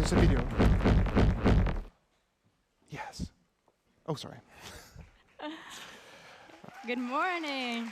There's a video. Yes. Oh, sorry. Good morning.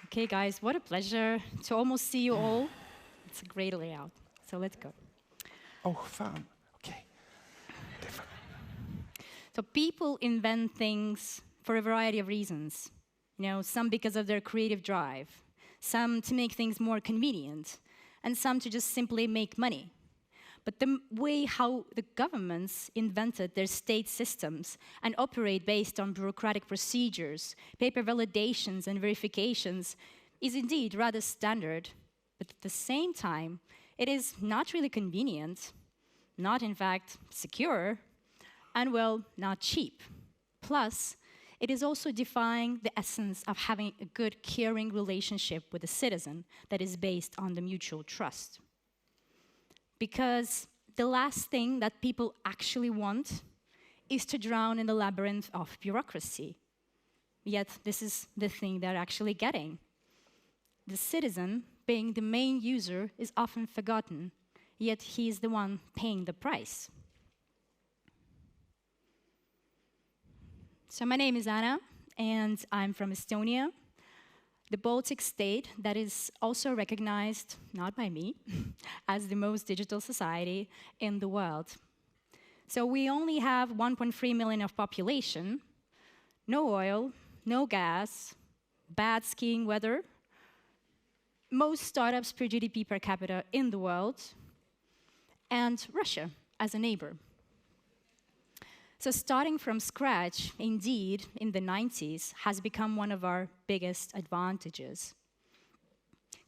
Okay, guys, what a pleasure to almost see you all. It's a great layout. So let's go. Oh, fun. Okay. Different. So people invent things for a variety of reasons. You know, some because of their creative drive, some to make things more convenient, and some to just simply make money. But the way how the governments invented their state systems and operate based on bureaucratic procedures, paper validations and verifications is indeed rather standard. But at the same time, it is not really convenient, not in fact secure, and well, not cheap. Plus, it is also defying the essence of having a good, caring relationship with a citizen that is based on the mutual trust. Because the last thing that people actually want is to drown in the labyrinth of bureaucracy. Yet this is the thing they're actually getting. The citizen, being the main user, is often forgotten, yet he is the one paying the price. So my name is Anna, and I'm from Estonia, the Baltic state that is also recognized, not by me, as the most digital society in the world. So we only have 1.3 million of population, no oil, no gas, bad skiing weather, most startups per GDP per capita in the world, and Russia as a neighbor. So starting from scratch, indeed, in the 90s, has become one of our biggest advantages.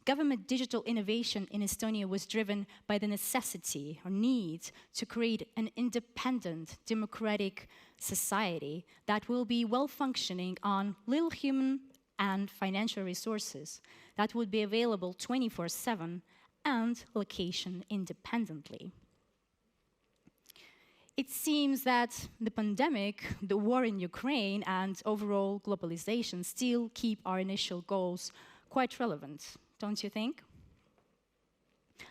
Government digital innovation in Estonia was driven by the necessity or need to create an independent, democratic society that will be well-functioning on little human and financial resources that would be available 24/7 and location independently. It seems that the pandemic, the war in Ukraine, and overall globalization still keep our initial goals quite relevant, don't you think?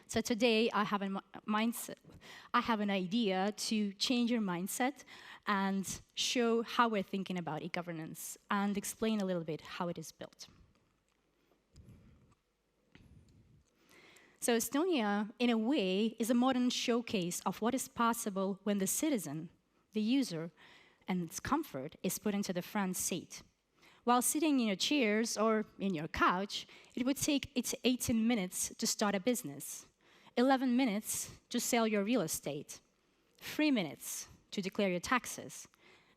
So today I have an idea to change your mindset and show how we're thinking about e-governance and explain a little bit how it is built. So Estonia, in a way, is a modern showcase of what is possible when the citizen, the user, and its comfort is put into the front seat. While sitting in your chairs or in your couch, it would take 18 minutes to start a business, 11 minutes to sell your real estate, 3 minutes to declare your taxes,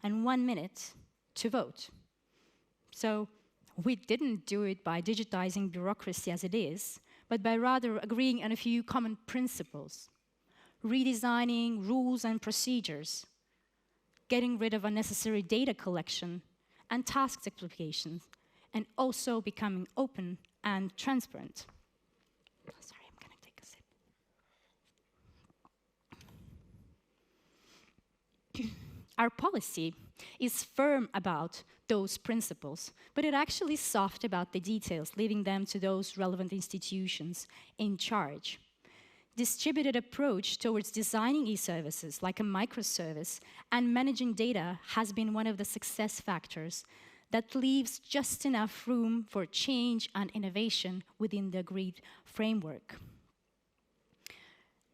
and 1 minute to vote. So we didn't do it by digitizing bureaucracy as it is, but by rather agreeing on a few common principles, redesigning rules and procedures, getting rid of unnecessary data collection and task applications, and also becoming open and transparent. Sorry, I'm gonna take a sip. Our policy is firm about those principles, but it actually is soft about the details, leaving them to those relevant institutions in charge. Distributed approach towards designing e-services like a microservice and managing data has been one of the success factors that leaves just enough room for change and innovation within the agreed framework.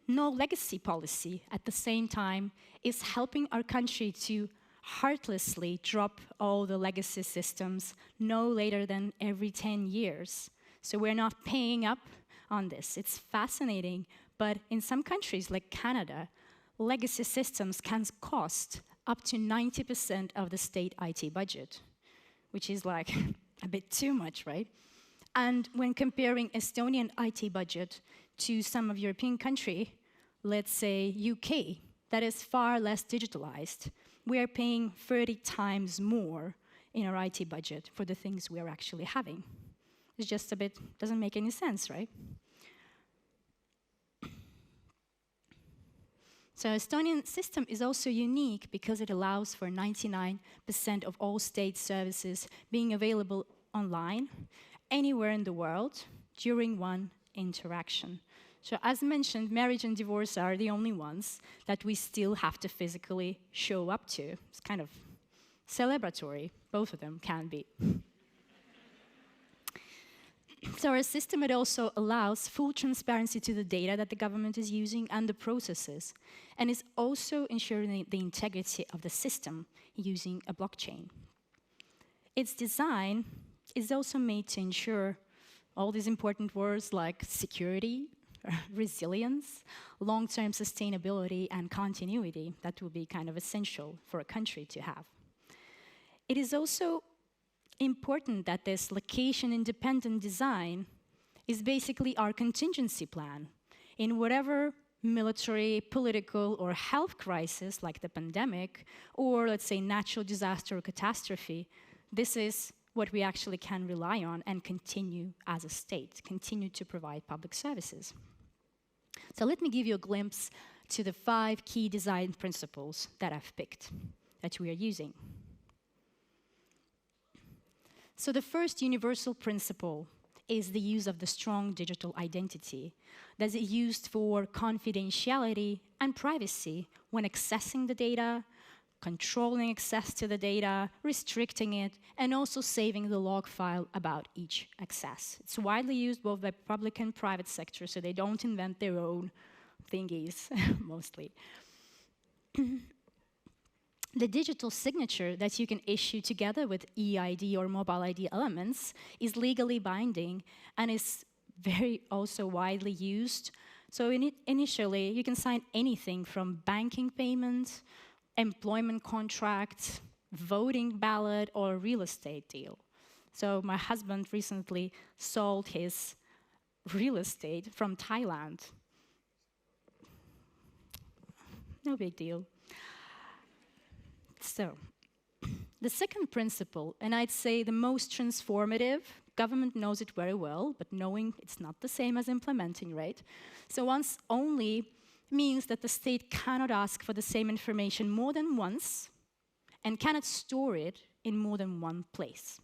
No legacy policy, at the same time, is helping our country to heartlessly drop all the legacy systems no later than every 10 years. So we're not paying up on this. It's fascinating, but in some countries like Canada, legacy systems can cost up to 90% of the state IT budget, which is like a bit too much, right? And when comparing Estonian IT budget to some of European countries, let's say UK, that is far less digitalized, we are paying 30 times more in our IT budget for the things we are actually having. It's just a bit, doesn't make any sense, right? So Estonian system is also unique because it allows for 99% of all state services being available online, anywhere in the world, during 1 interaction. So as mentioned, marriage and divorce are the only ones that we still have to physically show up to. It's kind of celebratory, both of them can be. So our system, it also allows full transparency to the data that the government is using and the processes, and is also ensuring the integrity of the system using a blockchain. Its design is also made to ensure all these important words like security, resilience, long-term sustainability, and continuity that will be kind of essential for a country to have. It is also important that this location-independent design is basically our contingency plan. In whatever military, political, or health crisis like the pandemic, or let's say natural disaster or catastrophe, this is what we actually can rely on and continue as a state, continue to provide public services. So let me give you a glimpse to the 5 key design principles that I've picked, that we are using. So the first universal principle is the use of the strong digital identity that is used for confidentiality and privacy when accessing the data, controlling access to the data, restricting it, and also saving the log file about each access. It's widely used both by public and private sector, so they don't invent their own thingies, mostly. The digital signature that you can issue together with eID or mobile ID elements is legally binding and is very also widely used. So initially, you can sign anything from banking payment, employment contract, voting ballot, or real estate deal. So my husband recently sold his real estate from Thailand. No big deal. So, the second principle, and I'd say the most transformative, government knows it very well, but knowing it's not the same as implementing, right? So once only means that the state cannot ask for the same information more than once and cannot store it in more than one place.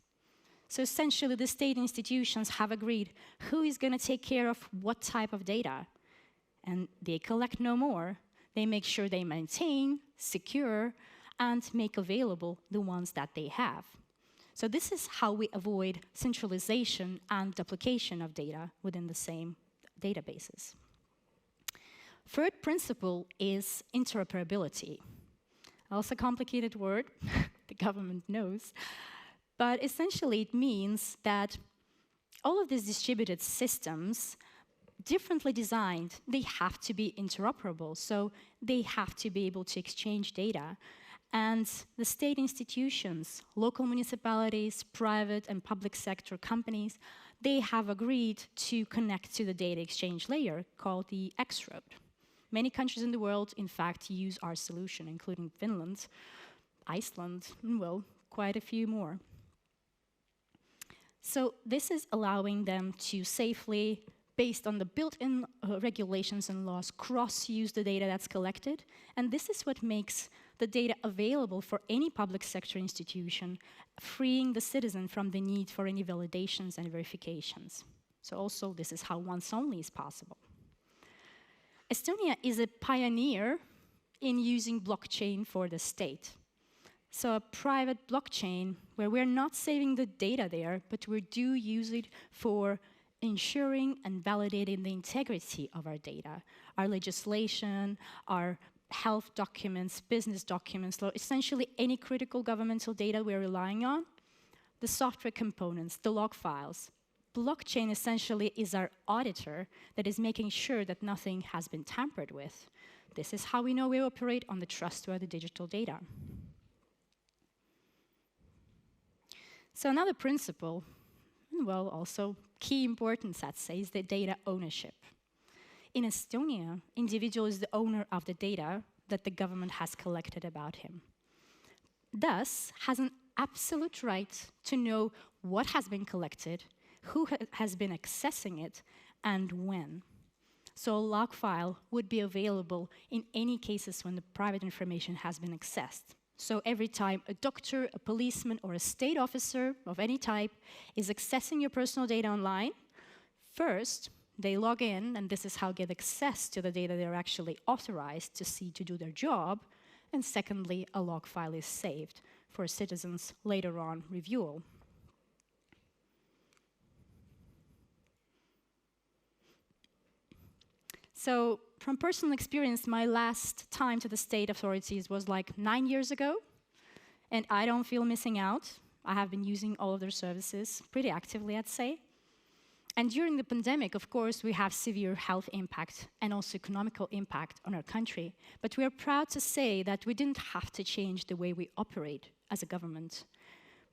So essentially, the state institutions have agreed who is going to take care of what type of data, and they collect no more. They make sure they maintain, secure, and make available the ones that they have. So this is how we avoid centralization and duplication of data within the same databases. Third principle is interoperability. Also a complicated word, the government knows. But essentially it means that all of these distributed systems, differently designed, they have to be interoperable. So they have to be able to exchange data. And the state institutions, local municipalities, private and public sector companies, they have agreed to connect to the data exchange layer called the X-road. Many countries in the world, in fact, use our solution, including Finland, Iceland, and well, quite a few more. So this is allowing them to safely, based on the built-in regulations and laws, cross-use the data that's collected. And this is what makes the data available for any public sector institution, freeing the citizen from the need for any validations and verifications. So also, this is how once only is possible. Estonia is a pioneer in using blockchain for the state. So a private blockchain where we're not saving the data there, but we do use it for ensuring and validating the integrity of our data, our legislation, our health documents, business documents, essentially any critical governmental data we're relying on, the software components, the log files. Blockchain essentially is our auditor that is making sure that nothing has been tampered with. This is how we know we operate on the trustworthy digital data. So another principle, and well, also key importance, I'd say, is the data ownership. In Estonia, individual is the owner of the data that the government has collected about him. Thus, has an absolute right to know what has been collected, who has been accessing it, and when. So a log file would be available in any cases when the private information has been accessed. So every time a doctor, a policeman, or a state officer of any type is accessing your personal data online, first, they log in, and this is how they get access to the data they're actually authorized to see to do their job. And secondly, a log file is saved for citizens' later on review. So from personal experience, my last time to the state authorities was like 9 years ago, and I don't feel missing out. I have been using all of their services pretty actively, I'd say. And during the pandemic, of course, we have severe health impact and also economical impact on our country. But we are proud to say that we didn't have to change the way we operate as a government.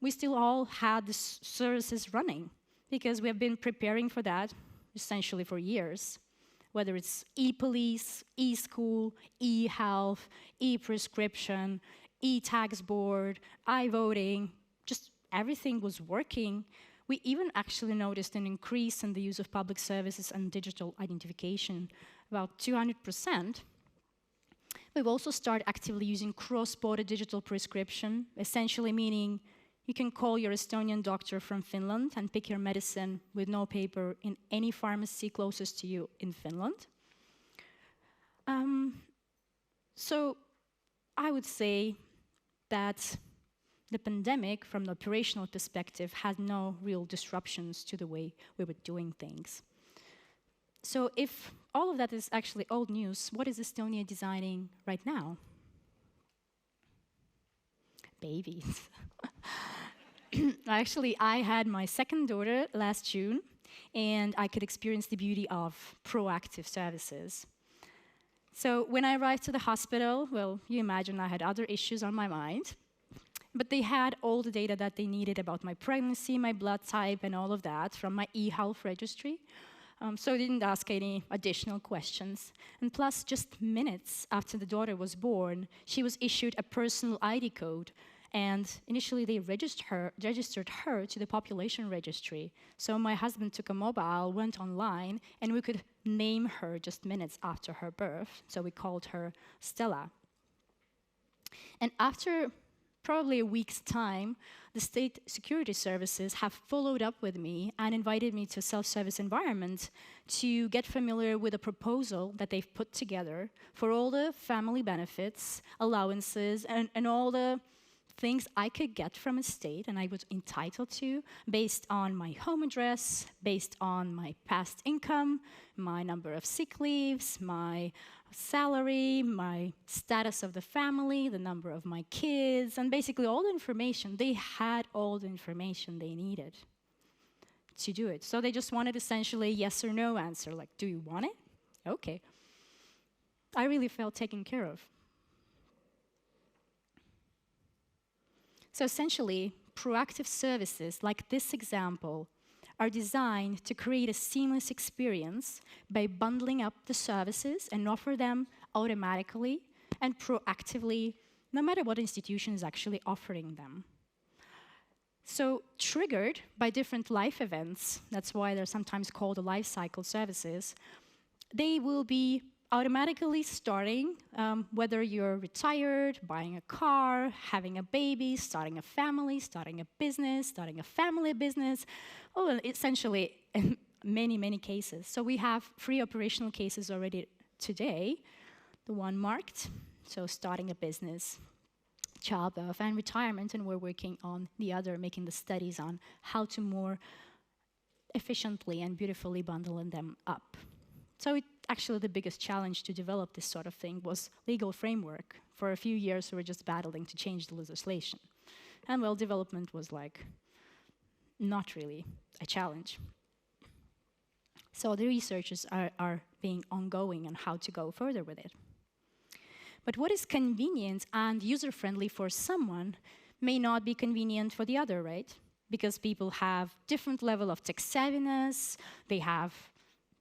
We still all had the services running because we have been preparing for that essentially for years. Whether it's e-police, e-school, e-health, e-prescription, e-tax board, i-voting, just everything was working. We even actually noticed an increase in the use of public services and digital identification, about 200%. We've also started actively using cross-border digital prescription, essentially meaning you can call your Estonian doctor from Finland and pick your medicine with no paper in any pharmacy closest to you in Finland. So I would say that the pandemic, from the operational perspective, had no real disruptions to the way we were doing things. So if all of that is actually old news, what is Estonia designing right now? Babies. Actually, I had my second daughter last June, and I could experience the beauty of proactive services. So when I arrived to the hospital, well, you imagine I had other issues on my mind, but they had all the data that they needed about my pregnancy, my blood type, and all of that from my e-health registry. So I didn't ask any additional questions. And plus, just minutes after the daughter was born, she was issued a personal ID code. And initially, they registered her to the population registry. So my husband took a mobile, went online, and we could name her just minutes after her birth. So we called her Stella. And after probably a week's time, the state security services have followed up with me and invited me to a self-service environment to get familiar with a proposal that they've put together for all the family benefits, allowances, and all the things I could get from a state and I was entitled to based on my home address, based on my past income, my number of sick leaves, my salary, my status of the family, the number of my kids, and basically all the information. They had all the information they needed to do it. So they just wanted essentially a yes or no answer, like, do you want it? Okay. I really felt taken care of. So essentially, proactive services like this example are designed to create a seamless experience by bundling up the services and offer them automatically and proactively, no matter what institution is actually offering them. So triggered by different life events, that's why they're sometimes called the life cycle services, they will be automatically starting, whether you're retired, buying a car, having a baby, starting a family, starting a business, starting a family business, essentially in many, many cases. So we have 3 operational cases already today, the one marked, so starting a business, childbirth, and retirement, and we're working on the other, making the studies on how to more efficiently and beautifully bundle them up. So actually the biggest challenge to develop this sort of thing was legal framework. For a few years, we were just battling to change the legislation. And well, development was like not really a challenge. So the researches are being ongoing on how to go further with it. But what is convenient and user-friendly for someone may not be convenient for the other, right? Because people have different level of tech savviness, they have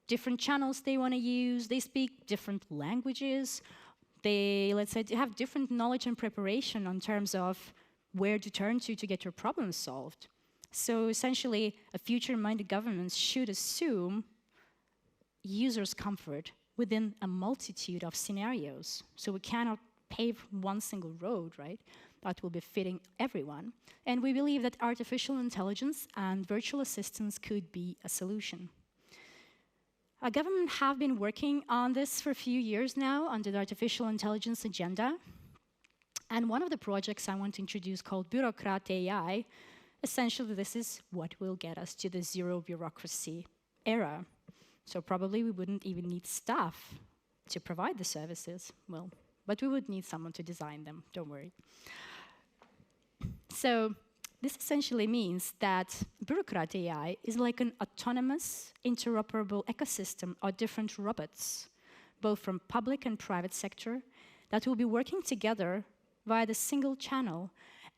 different channels they want to use, they speak different languages, they, let's say, have different knowledge and preparation in terms of where to turn to get your problems solved. So essentially, a future-minded government should assume users' comfort within a multitude of scenarios. So we cannot pave one single road, right? That will be fitting everyone. And we believe that artificial intelligence and virtual assistants could be a solution. Government have been working on this for a few years now under the artificial intelligence agenda. And one of the projects I want to introduce called Bureaucrat AI, essentially this is what will get us to the zero bureaucracy era. So probably we wouldn't even need staff to provide the services. Well, but we would need someone to design them, don't worry. So this essentially means that Bureaucrat AI is like an autonomous, interoperable ecosystem of different robots, both from public and private sector, that will be working together via the single channel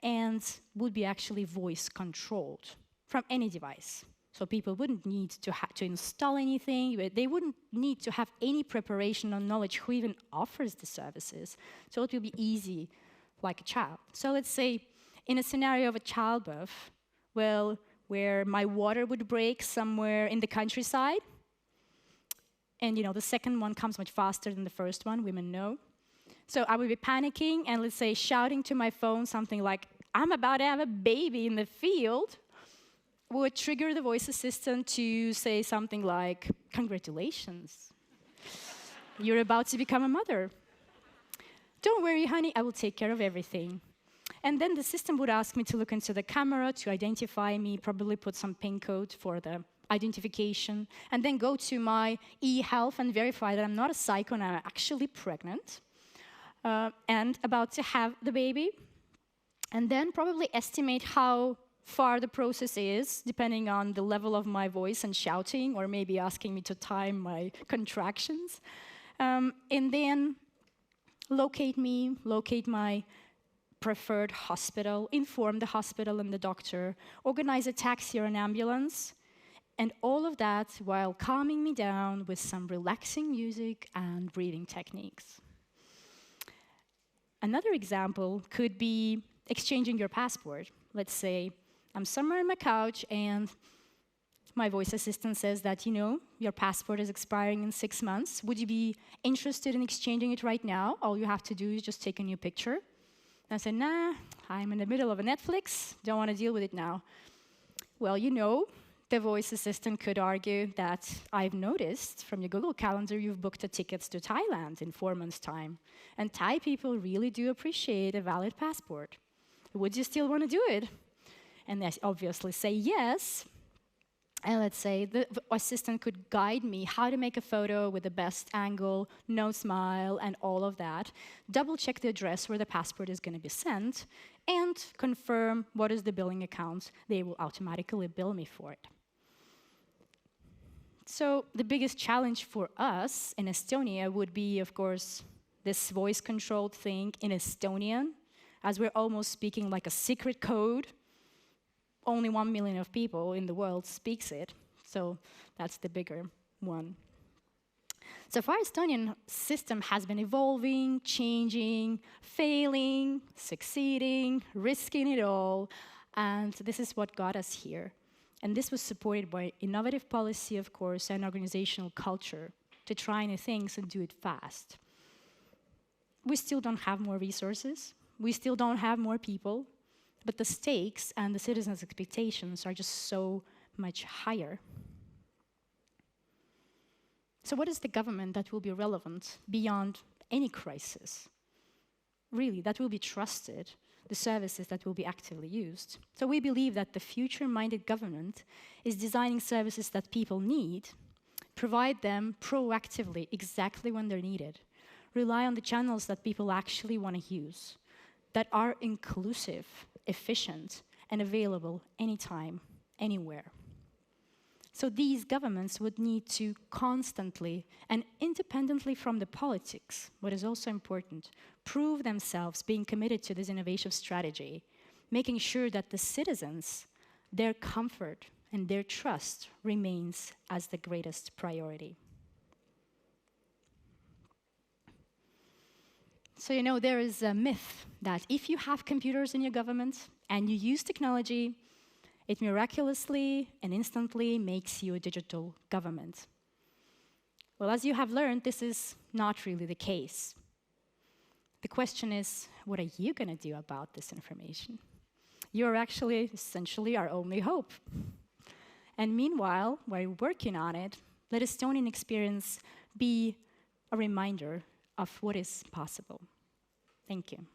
and would be actually voice controlled from any device. So people wouldn't need to install anything, they wouldn't need to have any preparation or knowledge who even offers the services. So it will be easy, like a child. So let's say in a scenario of a childbirth, well, where my water would break somewhere in the countryside, and the second one comes much faster than the first one, women know. So I would be panicking and let's say shouting to my phone something like, I'm about to have a baby in the field, would trigger the voice assistant to say something like, congratulations, you're about to become a mother. Don't worry, honey, I will take care of everything. And then the system would ask me to look into the camera to identify me, probably put some PIN code for the identification, and then go to my e-health and verify that I'm not a psycho and I'm actually pregnant and about to have the baby. And then probably estimate how far the process is, depending on the level of my voice and shouting, or maybe asking me to time my contractions. And then locate me, locate my preferred hospital, inform the hospital and the doctor, organize a taxi or an ambulance, and all of that while calming me down with some relaxing music and breathing techniques. Another example could be exchanging your passport. Let's say I'm somewhere on my couch and my voice assistant says that, your passport is expiring in 6 months. Would you be interested in exchanging it right now? All you have to do is just take a new picture. And I say, nah, I'm in the middle of a Netflix, don't want to deal with it now. Well, the voice assistant could argue that I've noticed from your Google Calendar you've booked a tickets to Thailand in 4 months' time. And Thai people really do appreciate a valid passport. Would you still want to do it? And they obviously say yes. And let's say the assistant could guide me how to make a photo with the best angle, no smile, and all of that. Double check the address where the passport is going to be sent, and confirm what is the billing account. They will automatically bill me for it. So the biggest challenge for us in Estonia would be, of course, this voice-controlled thing in Estonian, as we're almost speaking like a secret code. Only 1 million of people in the world speaks it, so that's the bigger one. So far, Estonian system has been evolving, changing, failing, succeeding, risking it all, and this is what got us here. And this was supported by innovative policy, of course, and organizational culture to try new things and do it fast. We still don't have more resources. We still don't have more people. But the stakes and the citizens' expectations are just so much higher. So what is the government that will be relevant beyond any crisis? Really, that will be trusted, the services that will be actively used. So we believe that the future-minded government is designing services that people need, provide them proactively exactly when they're needed, rely on the channels that people actually want to use, that are inclusive, efficient, and available anytime, anywhere. So these governments would need to constantly and independently from the politics, what is also important, prove themselves being committed to this innovation strategy, making sure that the citizens, their comfort and their trust remains as the greatest priority. So there is a myth that if you have computers in your government and you use technology, it miraculously and instantly makes you a digital government. Well, as you have learned, this is not really the case. The question is, what are you going to do about this information? You're actually essentially our only hope. And meanwhile, we're working on it, Let Estonian experience be a reminder of what is possible. Thank you.